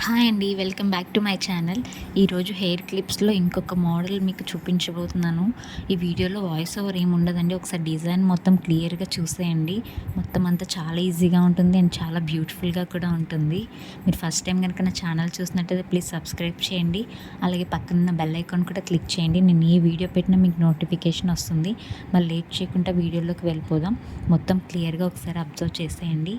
Hi అండి. Welcome back to my channel. ఈరోజు hair క్లిప్స్‌లో ఇంకొక మోడల్ మీకు చూపించబోతున్నాను. ఈ వీడియోలో వాయిస్ ఓవర్ ఏమి ఉండదండి. ఒకసారి డిజైన్ మొత్తం క్లియర్‌గా చూసేయండి. మొత్తం అంతా చాలా ఈజీగా ఉంటుంది అండ్ చాలా బ్యూటిఫుల్‌గా కూడా ఉంటుంది. మీరు ఫస్ట్ టైం గనుక నా ఛానల్ చూసినట్టయితే ప్లీజ్ సబ్స్క్రైబ్ చేయండి. అలాగే పక్కనున్న బెల్ ఐకాన్ కూడా క్లిక్ చేయండి. నేను ఏ వీడియో పెట్టినా మీకు నోటిఫికేషన్ వస్తుంది. మరి లేట్ చేయకుండా వీడియోలోకి వెళ్ళిపోదాం. మొత్తం క్లియర్‌గా ఒకసారి అబ్జర్వ్ చేసేయండి.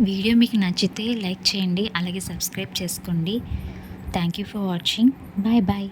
వీడియో మీకు నచ్చితే లైక్ చేయండి. అలాగే సబ్స్క్రైబ్ చేసుకోండి. Thank you for watching. Bye bye.